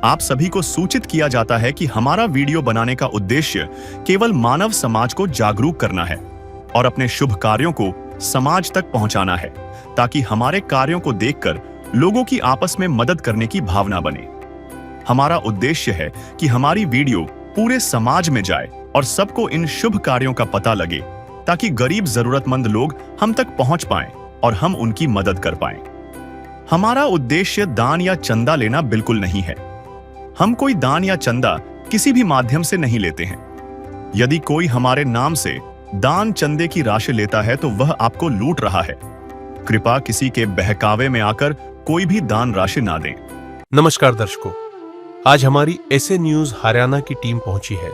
आप सभी को सूचित किया जाता है कि हमारा वीडियो बनाने का उद्देश्य केवल मानव समाज को जागरूक करना है और अपने शुभ कार्यों को समाज तक पहुंचाना है, ताकि हमारे कार्यों को देखकर लोगों की आपस में मदद करने की भावना बने। हमारा उद्देश्य है कि हमारी वीडियो पूरे समाज में जाए और सबको इन शुभ कार्यों का पता लगे, ताकि गरीब जरूरतमंद लोग हम तक पहुंच पाएं और हम उनकी मदद कर पाएं। हमारा उद्देश्य दान या चंदा लेना बिल्कुल नहीं है। हम कोई दान या चंदा किसी भी माध्यम से नहीं लेते हैं। यदि कोई हमारे नाम से दान चंदे की राशि लेता है तो वह आपको लूट रहा है। कृपया किसी के बहकावे में आकर कोई भी दान राशि ना दें। नमस्कार दर्शकों, आज हमारी ऐसे न्यूज हरियाणा की टीम पहुंची है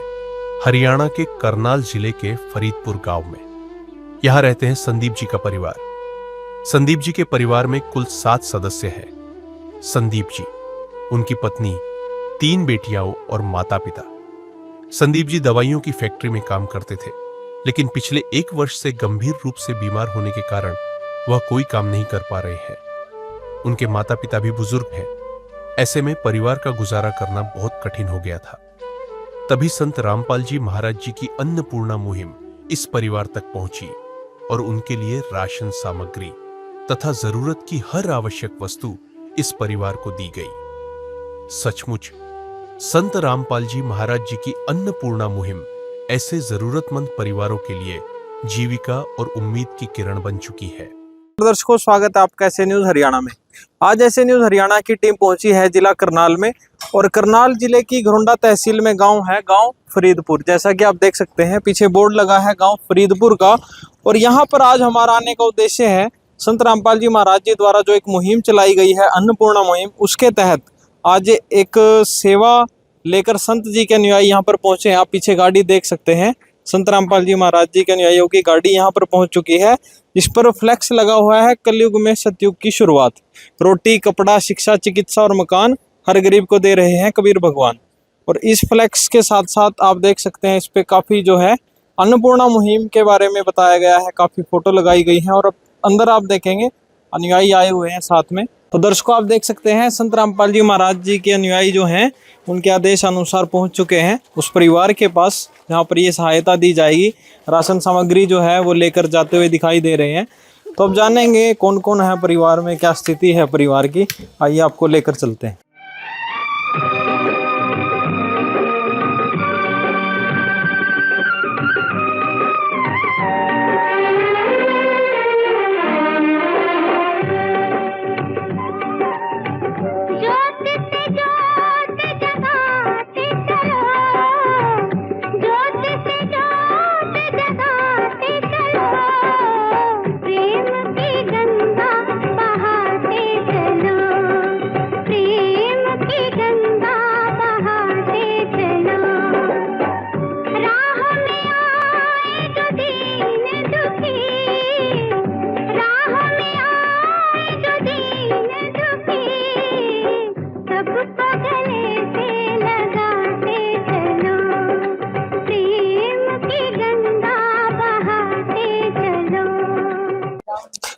हरियाणा के करनाल जिले के फरीदपुर गांव में। यहां रहते हैं संदीप जी का परिवार। संदीप जी के परिवार में कुल 7 सदस्य हैं। संदीप जी, उनकी पत्नी, 3 बेटियां और माता पिता। संदीप जी दवाइयों की फैक्ट्री में काम करते थे, लेकिन पिछले 1 वर्ष से गंभीर रूप से बीमार होने के कारण वह कोई काम नहीं कर पा रहे हैं। उनके माता पिता भी बुजुर्ग हैं। ऐसे में परिवार का गुजारा करना बहुत कठिन हो गया था। तभी संत रामपाल जी महाराज जी की अन्नपूर्णा मुहिम इस परिवार तक पहुंची और उनके लिए राशन सामग्री तथा जरूरत की हर आवश्यक वस्तु इस परिवार को दी गई। सचमुच संत रामपाल जी महाराज जी की अन्नपूर्णा मुहिम ऐसे जरूरतमंद परिवारों के लिए जीविका और उम्मीद की किरण बन चुकी है। दर्शकों, स्वागत है आपका ऐसे न्यूज हरियाणा में। आज ऐसे न्यूज हरियाणा की टीम पहुंची है जिला करनाल में, और करनाल जिले की घरोंडा तहसील में गांव है, गांव फरीदपुर। जैसा कि आप देख सकते हैं, पीछे बोर्ड लगा है गांव फरीदपुर का। और यहां पर आज हमारा आने का उद्देश्य है, संत रामपाल जी महाराज जी द्वारा जो एक मुहिम चलाई गई है, अन्नपूर्णा मुहिम, उसके तहत आज एक सेवा लेकर संत जी के अनुयायी यहाँ पर पहुंचे हैं। आप पीछे गाड़ी देख सकते हैं, संत रामपाल जी महाराज जी के अनुयायियों की गाड़ी यहाँ पर पहुंच चुकी है। इस पर फ्लैक्स लगा हुआ है, कलयुग में सतयुग की शुरुआत, रोटी कपड़ा शिक्षा चिकित्सा और मकान हर गरीब को दे रहे हैं कबीर भगवान। और इस फ्लैक्स के साथ साथ आप देख सकते हैं, इस पे काफी जो है अन्नपूर्णा मुहिम के बारे में बताया गया है, काफी फोटो लगाई गई है। और अंदर आप देखेंगे अनुयायी आए हुए हैं साथ में। तो दर्शकों, आप देख सकते हैं संत रामपाल जी महाराज जी के अनुयायी जो हैं, उनके आदेश अनुसार पहुंच चुके हैं उस परिवार के पास जहां पर ये सहायता दी जाएगी। राशन सामग्री जो है वो लेकर जाते हुए दिखाई दे रहे हैं। तो अब जानेंगे कौन कौन है परिवार में, क्या स्थिति है परिवार की। आइए आपको लेकर चलते हैं।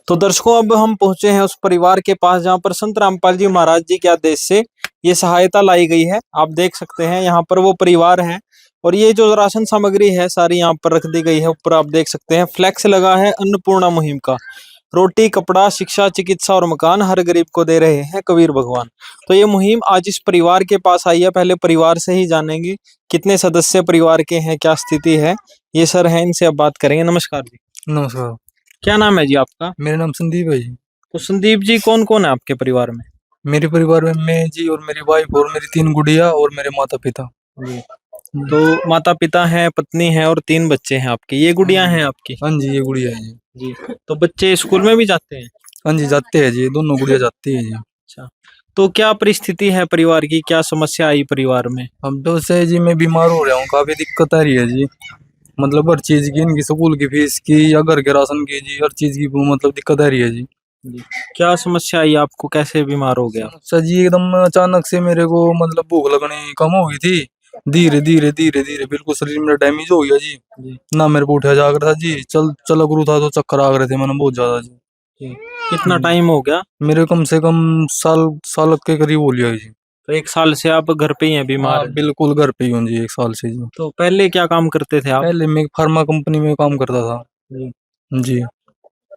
तो दर्शकों, अब हम पहुंचे हैं उस परिवार के पास जहां पर संत रामपाल जी महाराज जी के आदेश से ये सहायता लाई गई है। आप देख सकते हैं यहाँ पर वो परिवार है, और ये जो राशन सामग्री है सारी यहाँ पर रख दी गई है। ऊपर आप देख सकते हैं फ्लैक्स लगा है अन्नपूर्णा मुहिम का, रोटी कपड़ा शिक्षा चिकित्सा और मकान हर गरीब को दे रहे हैं कबीर भगवान। तो ये मुहिम आज इस परिवार के पास आई है। पहले परिवार से ही जानेंगे कितने सदस्य परिवार के हैं, क्या स्थिति है। ये सर हैं, इनसे अब बात करेंगे। नमस्कार जी। नमस्कार। क्या नाम है जी आपका? मेरा नाम संदीप है जी। तो संदीप जी, कौन कौन है आपके परिवार में? मेरे परिवार में मैं जी और मेरी वाइफ और मेरी 3 गुड़िया और मेरे माता पिता जी। तो माता पिता हैं, पत्नी है और 3 बच्चे हैं आपके। ये गुड़िया हैं आपकी? हाँ जी, ये गुड़िया है जी। जी। तो बच्चे स्कूल में भी जाते हैं? हाँ जी, जाते हैं जी, दोनों गुड़िया जाती है जी। अच्छा, तो क्या परिस्थिति है परिवार की, क्या समस्या आई परिवार में? अब तो से जी मैं बीमार हो रहा हूँ, काफी दिक्कत आ रही है जी। मतलब हर चीज की, इनकी स्कूल की फीस की या घर के राशन की जी, हर चीज की मतलब दिक्कत आ रही है जी। जी। क्या समस्या आई आपको, कैसे बीमार हो गया? सर जी एकदम अचानक से मेरे को मतलब भूख लगनी कम हो गई थी। धीरे धीरे धीरे धीरे बिल्कुल शरीर में डैमेज हो गया जी। ना मेरे को उठा जा रहा था जी, चल गुरु था तो चक्कर आ रहे थे मैंने बहुत ज्यादा जी। कितना टाइम हो गया? मेरे कम से कम साल के करीब हो लिया जी। तो 1 साल से आप घर पे ही हैं, बीमार हाँ, हैं। बिल्कुल घर पे ही हूँ जी, 1 साल से जी। तो पहले क्या काम करते थे आप? पहले मैं फार्मा कंपनी में काम करता था जी। जी।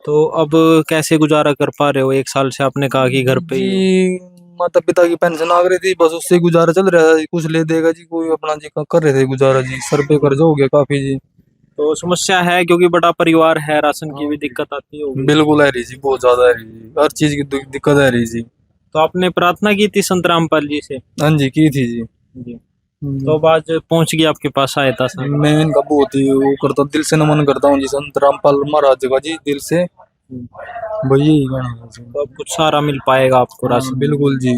तो अब कैसे गुजारा कर पा रहे हो? 1 साल से आपने कहा कि घर पे ही हो। जी, माता पिता की पेंशन आ रही थी, बस उससे ही गुजारा चल रहा है। कुछ ले देगा जी कोई अपना जी, कर रहे थे गुजारा जी। सर पे कर्ज हो गया काफी जी। तो समस्या है क्योंकि बड़ा परिवार है, राशन की भी दिक्कत आती होगी। बिल्कुल है रही जी, बहुत ज्यादा है रही जी, हर चीज की दिक्कत है रही जी। तो आपने प्रार्थना की थी संत रामपाल जी से? हाँ जी, की थी जी। जी। तो अब आज पहुंच गई आपके पास सहायता से। मैं इनका बहुत ही वो करता, दिल से नमन करता हूँ जी संत रामपाल महाराज का जी, दिल से भैया ही कहना है जी। तो अब कुछ सहारा मिल पाएगा आपको हाँ, राशन? बिल्कुल जी।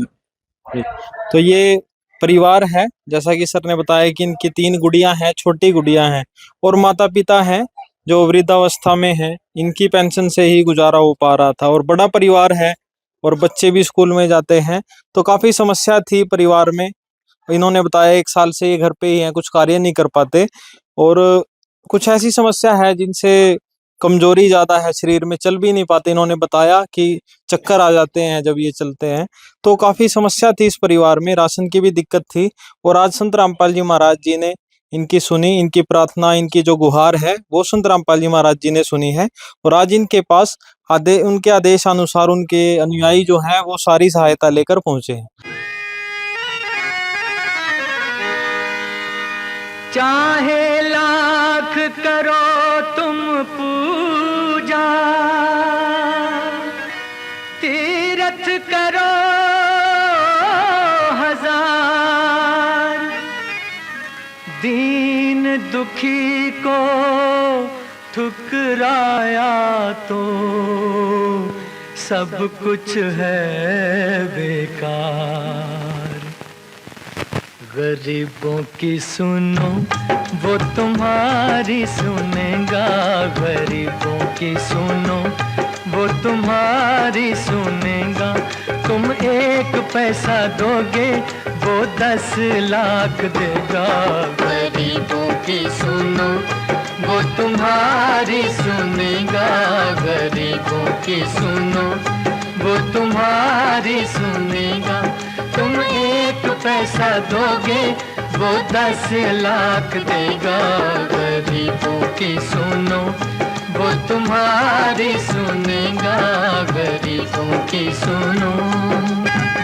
जी। तो ये परिवार है, जैसा कि सर ने बताया कि इनकी 3 गुड़ियां हैं, छोटी गुड़ियां हैं, और माता पिता हैं जो वृद्धावस्था में हैं। इनकी पेंशन से ही गुजारा हो पा रहा था, और बड़ा परिवार है और बच्चे भी स्कूल में जाते हैं, तो काफी समस्या थी परिवार में। इन्होंने बताया 1 साल से ये घर पे ही हैं, कुछ कार्य नहीं कर पाते, और कुछ ऐसी समस्या है जिनसे कमजोरी ज्यादा है, शरीर में चल भी नहीं पाते। इन्होंने बताया कि चक्कर आ जाते हैं जब ये चलते हैं। तो काफी समस्या थी इस परिवार में, राशन की भी दिक्कत थी, और आज संत रामपाल जी महाराज जी ने इनकी सुनी, इनकी प्रार्थना, इनकी जो गुहार है वो संत रामपाल जी महाराज जी ने सुनी है, और आज इनके पास उनके आदेश अनुसार उनके अनुयायी जो हैं वो सारी सहायता लेकर पहुंचे हैं। चाहे लाख करो तुम पूजा, तीरथ करो हजार, दीन दुखी को ठुकराया तो सब कुछ है बेकार। गरीबों की सुनो वो तुम्हारी सुनेगा, गरीबों की सुनो वो तुम्हारी सुनेगा। तुम 1 पैसा दोगे वो 10 लाख देगा। गरीबों की सुनो वो तुम्हारी सुनेगा, गरीबों की सुनो वो तुम्हारी सुनेगा। तुम 1 पैसा दोगे वो 10 लाख देगा। गरीबों की सुनो वो तुम्हारी सुनेगा, गरीबों की सुनो।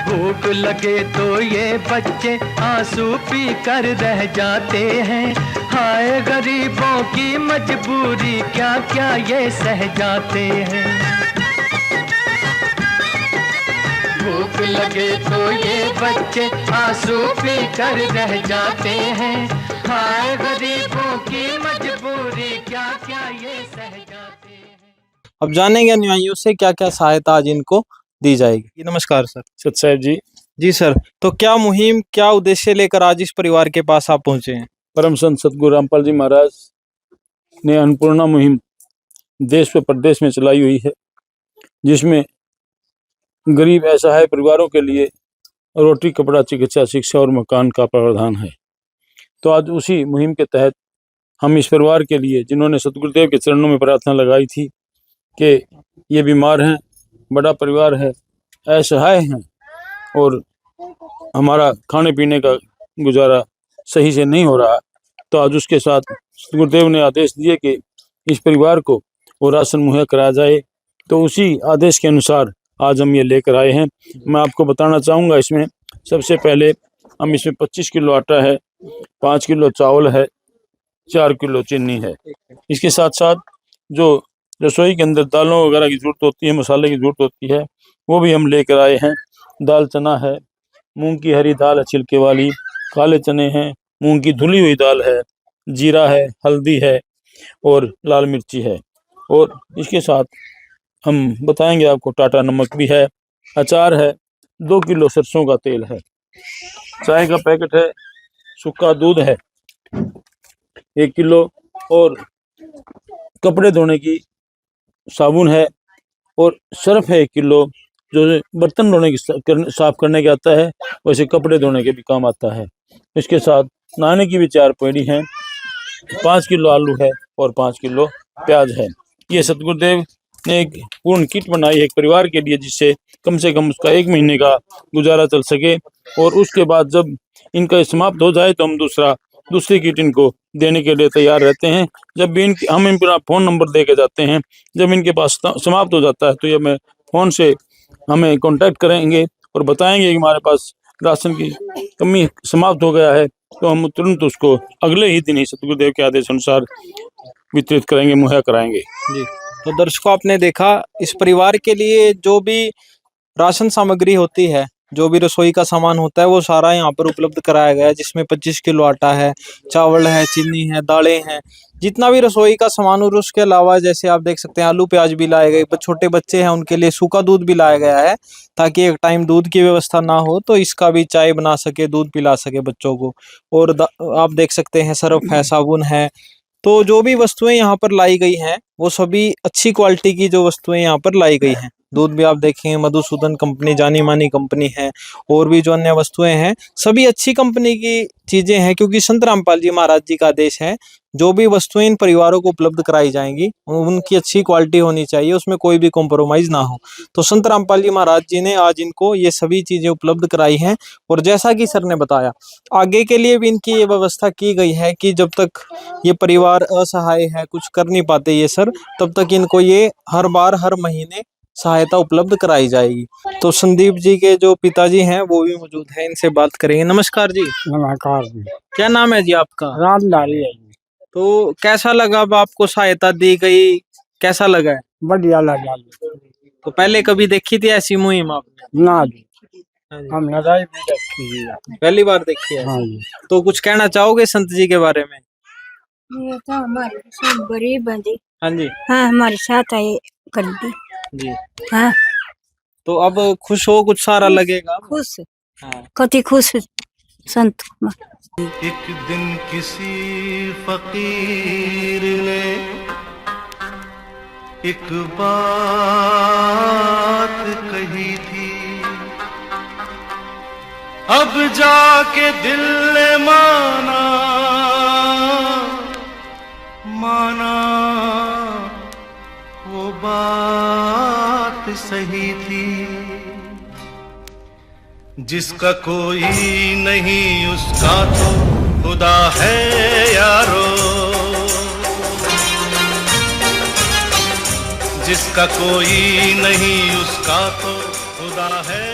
भूख लगे तो ये बच्चे आंसू पी कर रह जाते हैं, हाय गरीबों की मजबूरी क्या क्या ये सह जाते हैं। भूख लगे तो ये बच्चे आंसू पी कर रह जाते हैं, हाय गरीबों की मजबूरी क्या क्या ये सह जाते हैं। अब जानेंगे अनुयायियों से क्या क्या सहायता आज इनको दी जाएगी। नमस्कार सर। सत साहब जी। जी सर, तो क्या मुहिम, क्या उद्देश्य लेकर आज इस परिवार के पास आप पहुंचे हैं? परम संत सतगुरु रामपाल जी महाराज ने अन्नपूर्णा मुहिम देश व प्रदेश में चलाई हुई है, जिसमें गरीब असहाय परिवारों के लिए रोटी, कपड़ा, चिकित्सा, शिक्षा और मकान का प्रावधान है। तो आज उसी मुहिम के तहत हम इस परिवार के लिए, जिन्होंने सतगुरुदेव के चरणों में प्रार्थना लगाई थी कि ये बीमार हैं, बड़ा परिवार है, असहाय हैं और हमारा खाने पीने का गुजारा सही से नहीं हो रहा, तो आज उसके साथ सतगुरुदेव ने आदेश दिए कि इस परिवार को वो राशन मुहैया कराया जाए। तो उसी आदेश के अनुसार आज हम ये लेकर आए हैं। मैं आपको बताना चाहूँगा, इसमें सबसे पहले हम इसमें 25 किलो आटा है, 5 किलो चावल है, 4 किलो चीनी है। इसके साथ साथ जो रसोई के अंदर दालों वगैरह की जरूरत होती है, मसाले की जरूरत होती है, वो भी हम लेकर आए हैं। दाल चना है, मूंग की हरी दाल है छिलके वाली, काले चने हैं, मूंग की धुली हुई दाल है, जीरा है, हल्दी है और लाल मिर्ची है। और इसके साथ हम बताएंगे आपको टाटा नमक भी है, अचार है, 2 किलो सरसों का तेल है, चाय का पैकेट है, सूखा दूध है 1 किलो और कपड़े धोने की साबुन है और सर्फ है 1 किलो, जो बर्तन धोने की साफ करने के आता है, वैसे कपड़े धोने के भी काम आता है। इसके साथ नहाने की भी 4 पेड़ी हैं, 5 किलो आलू है और 5 किलो प्याज है। ये सतगुरुदेव ने एक पूर्ण किट बनाई है एक परिवार के लिए, जिससे कम से कम उसका 1 महीने का गुजारा चल सके। और उसके बाद जब इनका समाप्त हो जाए तो हम दूसरी किट इनको देने के लिए तैयार रहते हैं। जब भी हम इनका फ़ोन नंबर दे के जाते हैं, जब इनके पास समाप्त हो जाता है तो ये हमें फ़ोन से हमें कांटेक्ट करेंगे और बताएंगे कि हमारे पास राशन की कमी समाप्त हो गया है, तो हम तुरंत उसको अगले ही दिन ही सतगुरुदेव के आदेश अनुसार वितरित करेंगे, मुहैया कराएंगे। जी। तो दर्शकों, आपने देखा इस परिवार के लिए जो भी राशन सामग्री होती है, जो भी रसोई का सामान होता है, वो सारा यहाँ पर उपलब्ध कराया गया है, जिसमें 25 किलो आटा है, चावल है, चीनी है, दालें हैं, जितना भी रसोई का सामान। और उसके अलावा जैसे आप देख सकते हैं आलू प्याज भी लाए गए, छोटे बच्चे हैं उनके लिए सूखा दूध भी लाया गया है, ताकि एक टाइम दूध की व्यवस्था ना हो तो इसका भी चाय बना सके, दूध पिला सके बच्चों को। और आप देख सकते हैं सर्फ है, साबुन है। तो जो भी वस्तुएं यहाँ पर लाई गई हैं वो सभी अच्छी क्वालिटी की जो वस्तुएं यहाँ पर लाई गई हैं। दूध भी आप देखेंगे मधुसूदन कंपनी जानी मानी कंपनी है, और भी जो अन्य वस्तुएं हैं सभी अच्छी कंपनी की चीजें हैं, क्योंकि संत रामपाल जी महाराज जी का आदेश है जो भी वस्तुएं इन परिवारों को उपलब्ध कराई जाएंगी उनकी अच्छी क्वालिटी होनी चाहिए, उसमें कोई भी कॉम्प्रोमाइज ना हो। तो संत रामपाल जी महाराज जी ने आज इनको ये सभी चीजें उपलब्ध कराई हैं। और जैसा कि सर ने बताया, आगे के लिए भी इनकी ये व्यवस्था की गई है कि जब तक ये परिवार असहाय है, कुछ कर नहीं पाते ये सर, तब तक इनको ये हर बार हर महीने सहायता उपलब्ध कराई जाएगी। तो संदीप जी के जो पिताजी हैं वो भी मौजूद हैं, इनसे बात करेंगे। नमस्कार जी। नमस्कार जी। क्या नाम है जी आपका? रामलाल है जी। तो कैसा लगा अब आपको सहायता दी गई, कैसा लगा है? बढ़िया लगा जी। तो पहले कभी देखी थी ऐसी मुहिम आपने? ना जी, हाँ जी। हम लड़ाई भी देखी है। पहली बार देखी है। हाँ जी। तो कुछ कहना चाहोगे संत जी के बारे में? ये तो हमारे सब गरीब हैं जी। हाँ जी। हाँ, हमारे साथ आए कर दी। जी। हाँ, तो अब खुश हो, कुछ सारा लगेगा अब? खुश, हाँ। कति खुश संत कुमार। एक दिन किसी फकीर ने एक बात कही थी, अब जाके दिल ने माना वो बात सही थी। जिसका कोई नहीं उसका तो खुदा है यारो, जिसका कोई नहीं उसका तो खुदा है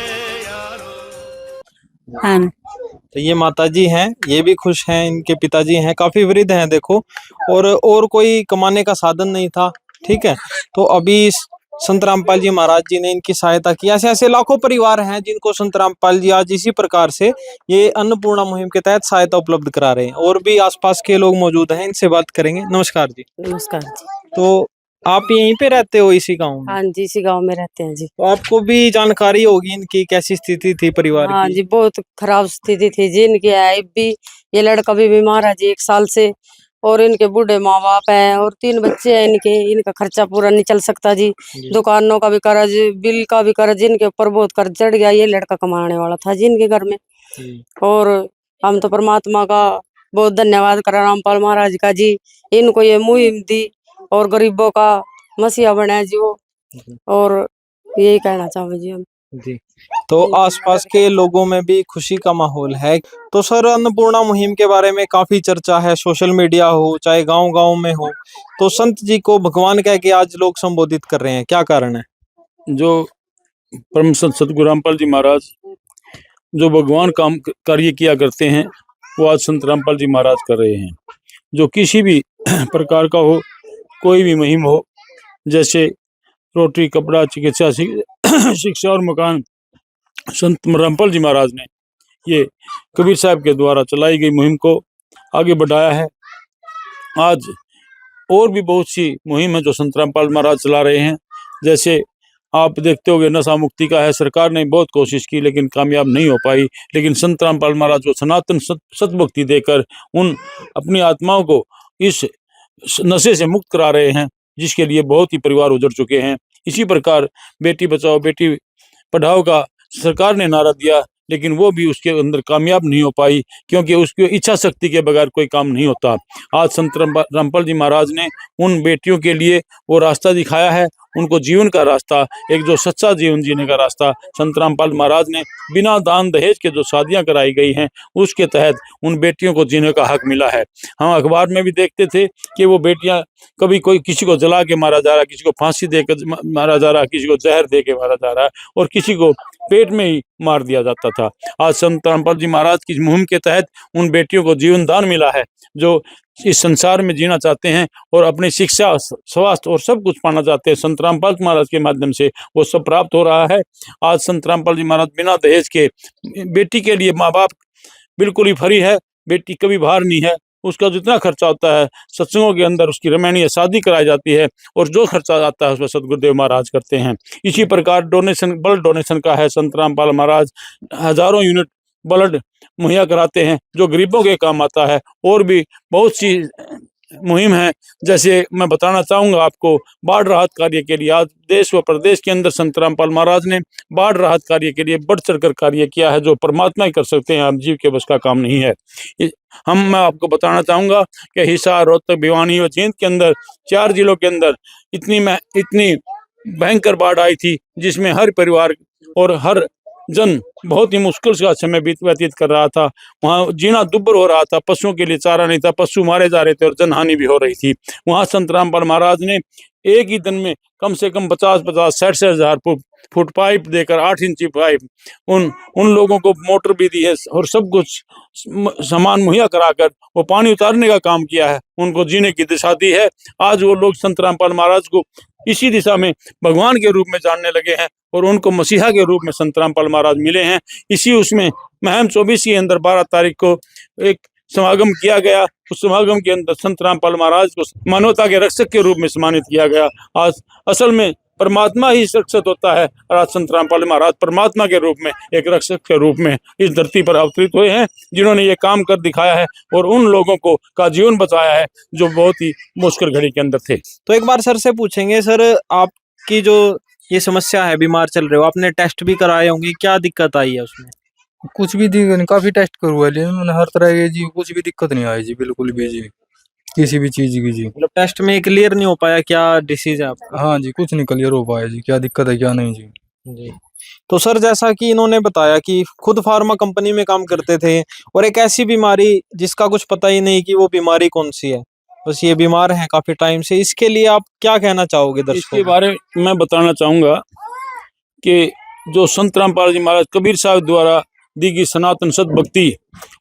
यारो। हाँ, तो ये माताजी हैं, ये भी खुश हैं, इनके पिताजी हैं, काफी वृद्ध हैं देखो, और कोई कमाने का साधन नहीं था। ठीक है, तो अभी संत रामपाल जी महाराज जी ने इनकी सहायता की। ऐसे ऐसे लाखों परिवार हैं जिनको संत रामपाल जी आज इसी प्रकार से ये अन्नपूर्णा मुहिम के तहत सहायता उपलब्ध करा रहे हैं। और भी आसपास के लोग मौजूद हैं, इनसे बात करेंगे। नमस्कार जी। नमस्कार जी। तो आप यहीं पे रहते हो, इसी गांव में? हाँ जी, इसी गांव में रहते हैं जी। तो आपको भी जानकारी होगी इनकी कैसी स्थिति थी परिवार हाँ की? जी, बहुत खराब स्थिति थी जी इनकी है। अब भी ये लड़का भी बीमार है जी 1 साल से, और इनके बूढ़े माँ बाप हैं और 3 बच्चे हैं इनके। इनका खर्चा पूरा नहीं चल सकता जी। दुकानों का भी कर्ज, बिल का भी कर्ज, इनके ऊपर बहुत कर्ज चढ़ गया। ये लड़का कमाने वाला था जी इनके घर में। और हम तो परमात्मा का बहुत धन्यवाद करा, रामपाल महाराज का जी, इनको ये मुहिम दी और गरीबों का मसीहा बना जी वो। और यही कहना चाहूँ जी हम जी। तो आसपास के लोगों में भी खुशी का माहौल है। तो सर, अन्नपूर्णा मुहिम के बारे में काफी चर्चा है, सोशल मीडिया हो चाहे गांव गांव में हो, तो संत जी को भगवान कह के आज लोग संबोधित कर रहे हैं, क्या कारण है? जो परम संत सतगुरु रामपाल जी महाराज जो भगवान काम कार्य किया करते हैं, वो आज संत रामपाल जी महाराज कर रहे हैं। जो किसी भी प्रकार का हो, कोई भी मुहिम हो, जैसे रोटी, कपड़ा, चिकित्सा, शिक्षा और मकान, संत रामपाल जी महाराज ने ये कबीर साहब के द्वारा चलाई गई मुहिम को आगे बढ़ाया है। आज और भी बहुत सी मुहिम है जो संत रामपाल महाराज चला रहे हैं। जैसे आप देखते होंगे नशा मुक्ति का है, सरकार ने बहुत कोशिश की लेकिन कामयाब नहीं हो पाई। लेकिन संत रामपाल महाराज जो सनातन सतभक्ति देकर उन अपनी आत्माओं को इस नशे से मुक्त करा रहे हैं, जिसके लिए बहुत ही परिवार उजड़ चुके हैं। इसी प्रकार बेटी बचाओ बेटी पढ़ाओ का सरकार ने नारा दिया, लेकिन वो भी उसके अंदर कामयाब नहीं हो पाई, क्योंकि उसकी इच्छा शक्ति के बगैर कोई काम नहीं होता। आज संत रामपाल जी महाराज ने उन बेटियों के लिए वो रास्ता दिखाया है उनको जीवन का रास्ता, एक जो सच्चा जीवन जीने का रास्ता संत रामपाल महाराज ने बिना दान दहेज के जो शादियां कराई गई हैं उसके तहत उन बेटियों को जीने का हक मिला है। हम अखबार में भी देखते थे कि वो बेटियां कभी कोई किसी को जला के मारा जा रहा, किसी को फांसी देकर मारा जा रहा, किसी को जहर दे के मारा जा रहा है और किसी को पेट में ही मार दिया जाता था। आज संत रामपाल जी महाराज की मुहिम के तहत उन बेटियों को जीवन दान मिला है जो इस संसार में जीना चाहते हैं और अपनी शिक्षा, स्वास्थ्य और सब कुछ पाना चाहते हैं। संत रामपाल जी महाराज के माध्यम से वो सब प्राप्त हो रहा है। आज संत रामपाल जी महाराज बिना दहेज के बेटी के लिए माँ बाप बिल्कुल ही फ्री है, बेटी कभी बाहर नहीं है। उसका जितना खर्चा होता है सत्संगों के अंदर उसकी रमणीय शादी कराई जाती है और जो खर्चा आता है उसमें सदगुरुदेव महाराज करते हैं। इसी प्रकार डोनेशन, ब्लड डोनेशन का है। संत रामपाल महाराज हजारों यूनिट ब्लड मुहैया कराते हैं जो गरीबों के काम आता है। और भी बहुत सी मुहिम है, जैसे मैं बताना चाहूँगा आपको बाढ़ राहत कार्य के लिए आज देश व प्रदेश के अंदर संत रामपाल महाराज ने बाढ़ राहत कार्य के लिए बढ़ चढ़कर कार्य किया है जो परमात्मा ही कर सकते हैं, आप जीव के बस का काम नहीं है। मैं आपको बताना चाहूँगा कि हिसार, रोहतक, भिवानी और जींद के अंदर 4 जिलों के अंदर इतनी भयंकर बाढ़ आई थी जिसमें हर परिवार और हर जन बहुत ही मुश्किल का समय व्यतीत कर रहा था। वहाँ जीना दुर्भर हो रहा था, पशुओं के लिए चारा नहीं था, पशु मारे जा रहे थे और जनहानि भी हो रही थी। वहाँ संत रामपाल महाराज ने एक ही दिन में कम से कम 50-50, 60 हजार फुट पाइप देकर 8 इंची पाइप उन लोगों को मोटर भी दी है और सब कुछ सामान मुहैया कराकर वो पानी उतारने का काम किया है, उनको जीने की दिशा दी है। आज वो लोग संत रामपाल महाराज को इसी दिशा में भगवान के रूप में जानने लगे हैं और उनको मसीहा के रूप में संत रामपाल महाराज मिले हैं। इसी उसमें महम 24 के अंदर 12 तारीख को एक समागम किया गया। उस समागम के अंदर संत रामपाल महाराज को मानवता के रक्षक के रूप में सम्मानित किया गया। आज असल में परमात्मा ही रक्षक होता है और आज संत रामपाल महाराज परमात्मा के रूप में एक रक्षक के रूप में इस धरती पर अवतरित हुए हैं, जिन्होंने ये काम कर दिखाया है और उन लोगों को का जीवन बचाया है जो बहुत ही मुश्किल घड़ी के अंदर थे। तो एक बार सर से पूछेंगे, सर आपकी जो ये समस्या है, बीमार चल रहे हो, आपने टेस्ट भी कराए होंगे, क्या दिक्कत आई है उसमें? कुछ भी दिक्कत नहीं, काफी टेस्ट करवाए लेकिन मैंने हर तरह के जी कुछ भी दिक्कत नहीं आई जी, बिल्कुल भी जी, किसी भी चीज की जी। मतलब टेस्ट में क्लियर नहीं हो पाया क्या डिसीज है आपका? हाँ जी, कुछ नहीं क्लियर हो पाया जी, क्या दिक्कत है क्या नहीं जी। जी। तो सर जैसा कि इन्होंने बताया कि खुद फार्मा कंपनी में काम करते थे और एक ऐसी बीमारी जिसका कुछ पता ही नहीं कि वो बीमारी कौन सी है, बस ये बीमार हैं काफी टाइम से, इसके लिए आप क्या कहना चाहोगे दर्शकों इसके बारे में मैं बताना चाहूँगा कि जो संत रामपाल जी महाराज कबीर साहब द्वारा दी गई सनातन सद्भक्ति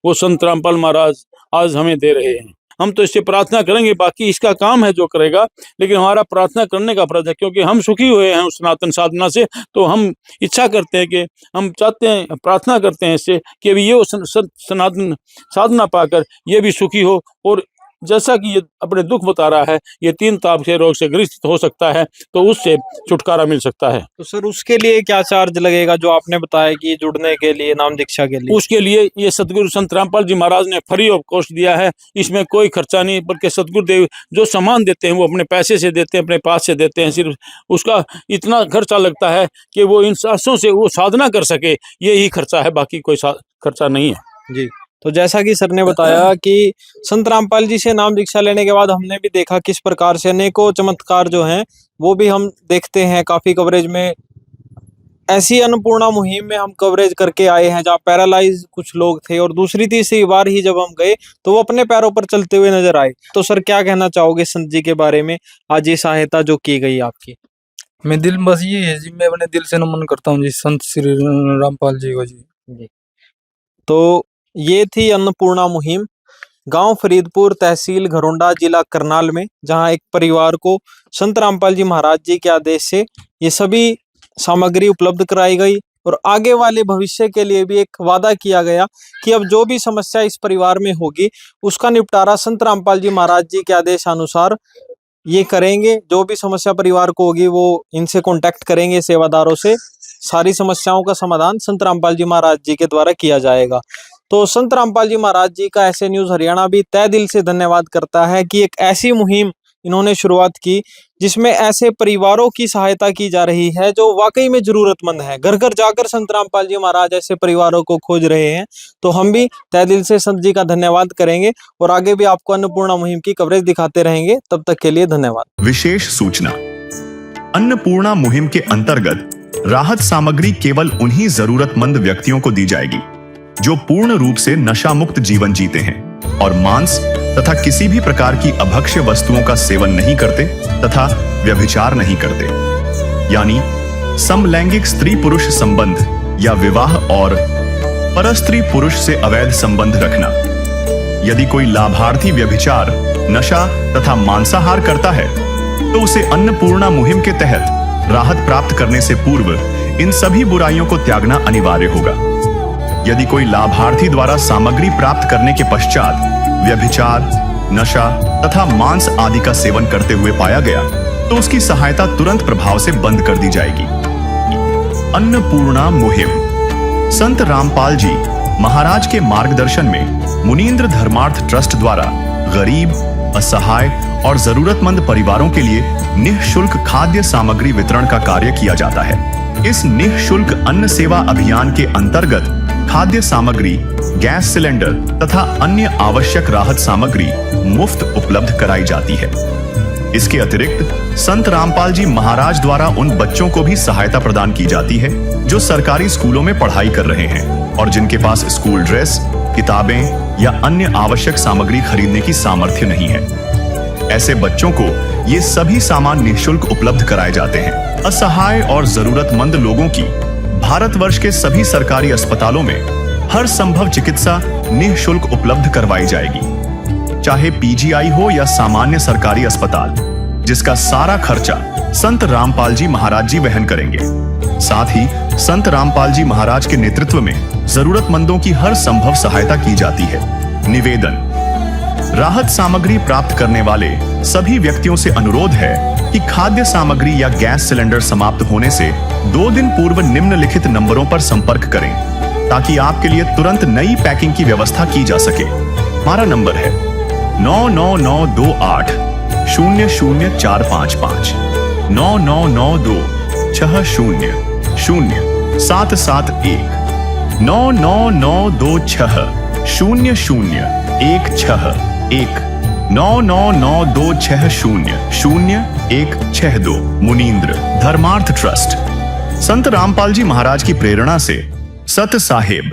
वो संत रामपाल महाराज आज हमें दे रहे हैं। हम तो इससे प्रार्थना करेंगे, बाकी इसका काम है जो करेगा, लेकिन हमारा प्रार्थना करने का फर्ज है क्योंकि हम सुखी हुए हैं उस सनातन साधना से। तो हम इच्छा करते हैं कि हम चाहते हैं, प्रार्थना करते हैं इससे कि ये वो सनातन साधना पाकर ये भी सुखी हो और जैसा कि ये अपने दुख बता रहा है, ये 3 ताप के रोग से ग्रसित हो सकता है तो उससे छुटकारा मिल सकता है। तो सर उसके लिए क्या चार्ज लगेगा जो आपने बताया कि जुड़ने के लिए, नाम दीक्षा के लिए? उसके लिए ये सतगुरु संत रामपाल जी महाराज ने फ्री ऑफ कॉस्ट दिया है, इसमें कोई खर्चा नहीं, बल्कि सतगुरुदेव जो सामान देते हैं वो अपने पैसे से देते हैं, अपने पास से देते हैं। सिर्फ उसका इतना खर्चा लगता है कि वो इन सांसों से वो साधना कर सके, यही खर्चा है, बाकी कोई खर्चा नहीं है जी। तो जैसा कि सर ने बताया कि संत रामपाल जी से नाम दीक्षा लेने के बाद हमने भी देखा किस प्रकार से अनेकों चमत्कार जो हैं वो भी हम देखते हैं काफी कवरेज में। ऐसी अन्नपूर्णा मुहिम में हम कवरेज करके आए हैं जहाँ पैरालाइज कुछ लोग थे और दूसरी तीसरी बार ही जब हम गए तो वो अपने पैरों पर चलते हुए नजर आए। तो सर क्या कहना चाहोगे संत जी के बारे में, आज ये सहायता जो की गई आपकी? मैं दिल बस ये है जी, मैं अपने दिल से नमन करता हूँ जी संत श्री रामपाल जी को जी। तो ये थी अन्नपूर्णा मुहिम गांव फरीदपुर, तहसील घरोंडा, जिला करनाल में, जहां एक परिवार को संत रामपाल जी महाराज जी के आदेश से ये सभी सामग्री उपलब्ध कराई गई और आगे वाले भविष्य के लिए भी एक वादा किया गया कि अब जो भी समस्या इस परिवार में होगी उसका निपटारा संत रामपाल जी महाराज जी के आदेश अनुसार ये करेंगे। जो भी समस्या परिवार को होगी वो इनसे कांटेक्ट करेंगे, सेवादारों से, सारी समस्याओं का समाधान संत रामपाल जी महाराज जी के द्वारा किया जाएगा। तो संत रामपाल जी महाराज जी का ऐसे न्यूज हरियाणा भी तहे दिल से धन्यवाद करता है कि एक ऐसी मुहिम इन्होंने शुरुआत की जिसमें ऐसे परिवारों की सहायता की जा रही है जो वाकई में जरूरतमंद है। घर घर जाकर संत रामपाल जी महाराज ऐसे परिवारों को खोज रहे हैं। तो हम भी तहे दिल से संत जी का धन्यवाद करेंगे और आगे भी आपको अन्नपूर्णा मुहिम की कवरेज दिखाते रहेंगे। तब तक के लिए धन्यवाद। विशेष सूचना, अन्नपूर्णा मुहिम के अंतर्गत राहत सामग्री केवल उन्हीं जरूरतमंद व्यक्तियों को दी जाएगी जो पूर्ण रूप से नशा मुक्त जीवन जीते हैं और मांस तथा किसी भी प्रकार की अभक्ष्य वस्तुओं का सेवन नहीं करते तथा व्यभिचार नहीं करते, यानी समलैंगिक स्त्री पुरुष संबंध या विवाह और परस्त्री पुरुष से अवैध संबंध रखना। यदि कोई लाभार्थी व्यभिचार, नशा तथा मांसाहार करता है तो उसे अन्नपूर्णा मुहिम के तहत राहत प्राप्त करने से पूर्व इन सभी बुराइयों को त्यागना अनिवार्य होगा। यदि कोई लाभार्थी द्वारा सामग्री प्राप्त करने के पश्चात व्यभिचार, नशा तथा मांस आदि का सेवन करते हुए पाया गया तो उसकी सहायता तुरंत प्रभाव से बंद कर दी जाएगी। अन्नपूर्णा मुहिम संत रामपाल जी महाराज के मार्गदर्शन में मुनींद्र धर्मार्थ ट्रस्ट द्वारा गरीब, असहाय और जरूरतमंद परिवारों के लिए निःशुल्क खाद्य सामग्री वितरण का कार्य किया जाता है। इस निःशुल्क अन्न सेवा अभियान के अंतर्गत खाद्य सामग्री, गैस सिलेंडर तथा अन्य आवश्यक राहत सामग्री मुफ्त उपलब्ध कराई जाती है। इसके अतिरिक्त संत रामपाल जी महाराज द्वारा उन बच्चों को भी सहायता प्रदान की जाती है जो सरकारी स्कूलों में पढ़ाई कर रहे हैं और जिनके पास स्कूल ड्रेस, किताबें या अन्य आवश्यक सामग्री खरीदने की सामर्थ्य नहीं है। ऐसे बच्चों को ये सभी सामान निःशुल्क उपलब्ध कराए जाते हैं। असहाय और जरूरतमंद लोगों की भारतवर्ष के सभी सरकारी अस्पतालों में हर संभव चिकित्सा निःशुल्क उपलब्ध करवाई जाएगी, चाहे पीजीआई हो या सामान्य सरकारी अस्पताल, जिसका सारा खर्चा संत रामपाल जी महाराज जी वहन करेंगे। साथ ही संत रामपाल जी महाराज के नेतृत्व में जरूरतमंदों की हर संभव सहायता की जाती है। निवेदन: राहत सामग्री प्राप्त करने वाले सभी व्यक्तियों से अनुरोध है कि खाद्य सामग्री या गैस सिलेंडर समाप्त होने से 2 दिन पूर्व निम्नलिखित नंबरों पर संपर्क करें ताकि आपके लिए तुरंत नई पैकिंग की व्यवस्था की जा सके। हमारा नंबर है 99928 00455 9992 60 0771 99926 0016 99926000162 मुनींद्र धर्मार्थ ट्रस्ट। संत रामपाल जी महाराज की प्रेरणा से सत साहिब